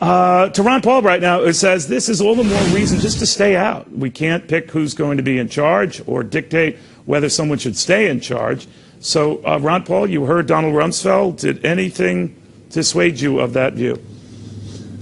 To Ron Paul right now, it says this is all the more reason just to stay out. We can't pick who's going to be in charge or dictate whether someone should stay in charge. So, Ron Paul, you heard Donald Rumsfeld. Did anything dissuade you of that view?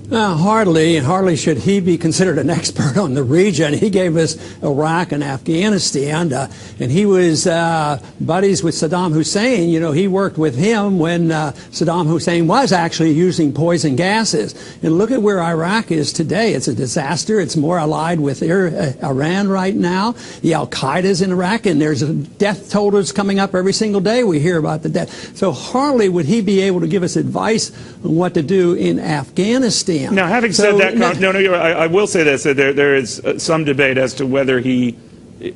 Hardly, and hardly should he be considered an expert on the region. He gave us Iraq and Afghanistan, and he was buddies with Saddam Hussein. You know, he worked with him when Saddam Hussein was actually using poison gases. And look at where Iraq is today. It's a disaster. It's more allied with Iran right now. The Al-Qaeda is in Iraq, and there's death totals coming up every single day. We hear about the death. So hardly would he be able to give us advice on what to do in Afghanistan. Now, having said that, I will say this: that there is some debate as to whether he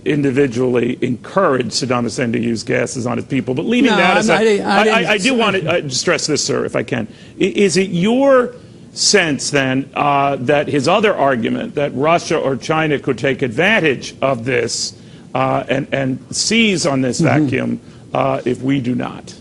individually encouraged Saddam Hussein to use gases on his people. But leaving that aside, I do want to stress this, sir, if I can. Is it your sense then that his other argument that Russia or China could take advantage of this and seize on this vacuum if we do not?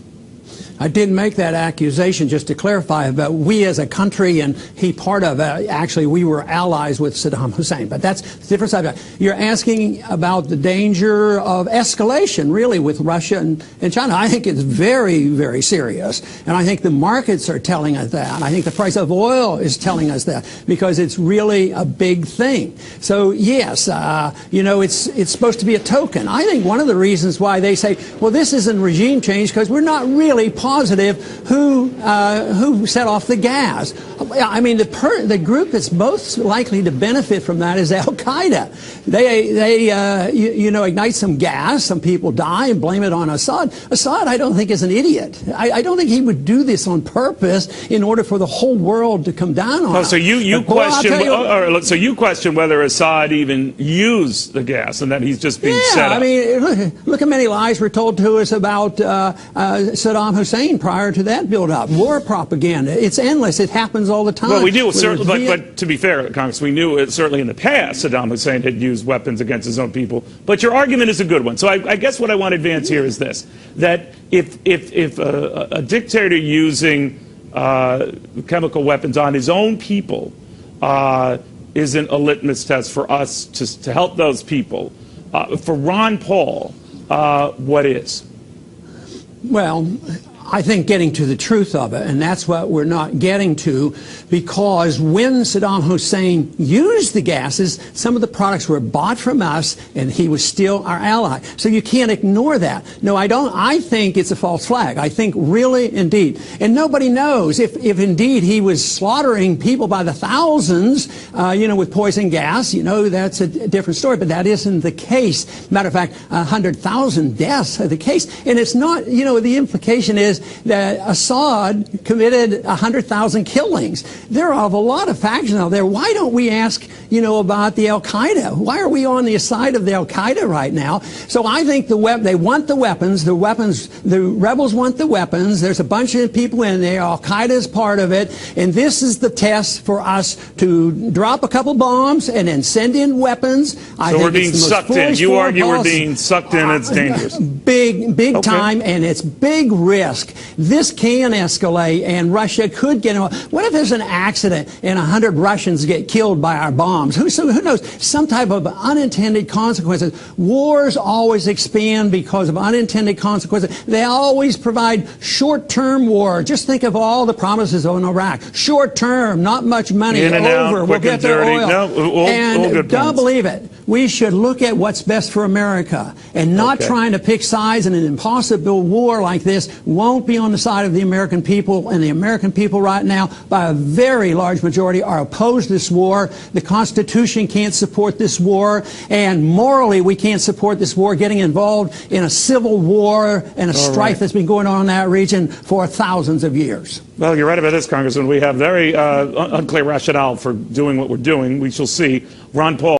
I didn't make that accusation, just to clarify, but we as a country and he part of it, actually we were allies with Saddam Hussein, but that's a different subject. You're asking about the danger of escalation, really, with Russia and China. I think it's very, very serious, and I think the markets are telling us that. I think the price of oil is telling us that, because it's really a big thing. So yes, you know, it's supposed to be a token. I think one of the reasons why they say, well, this isn't regime change, because we're not really positive who set off the gas. I mean, the group that's most likely to benefit from that is Al-Qaeda. They you know, ignite some gas, some people die, and blame it on Assad. Assad, I don't think, is an idiot. I don't think he would do this on purpose in order for the whole world to come down on him. So you question, so you question whether Assad even used the gas and that he's just being set up. I mean, look how many lies were told to us about Saddam Hussein prior to that build-up. War propaganda. It's endless. It happens all the time. Well, we do, certainly, but to be fair, Congress, we knew it certainly in the past Saddam Hussein had used weapons against his own people. But your argument is a good one. So I guess what I want to advance here is this, that if a dictator using chemical weapons on his own people isn't a litmus test for us to help those people, for Ron Paul, what is? Well, I think getting to the truth of it, and that's what we're not getting to, because when Saddam Hussein used the gases, some of the products were bought from us, and he was still our ally. So you can't ignore that. No, I don't. I think it's a false flag. I think really, indeed. And nobody knows if indeed he was slaughtering people by the thousands, you know, with poison gas. You know, that's a different story, but that isn't the case. Matter of fact, 100,000 deaths are the case. And it's not, you know, the implication is that Assad committed 100,000 killings. There are a lot of factions out there. Why don't we ask, you know, about the Al-Qaeda? Why are we on the side of the Al-Qaeda right now? So I think they want the weapons. The rebels want the weapons. There's a bunch of people in there. Al-Qaeda is part of it. And this is the test for us to drop a couple bombs and then send in weapons. So we're being sucked in. You argue we're being sucked in. It's dangerous. Big time, and it's big risk. This can escalate, and Russia could get involved. What if there's an accident and 100 Russians get killed by our bombs? Who knows? Some type of unintended consequences. Wars always expand because of unintended consequences. They always provide short-term war. Just think of all the promises on Iraq. Short-term, not much money. In and over. Out, quick we'll get their dirty. oil. No, all and good don't points. believe it. We should look at what's best for America, and not trying to pick sides in an impossible war like this won't be on the side of the American people, and the American people right now, by a very large majority, are opposed to this war. The Constitution can't support this war, and morally we can't support this war, getting involved in a civil war and a strife that's been going on in that region for thousands of years. Well, you're right about this, Congressman. We have very unclear rationale for doing what we're doing. We shall see. Ron Paul.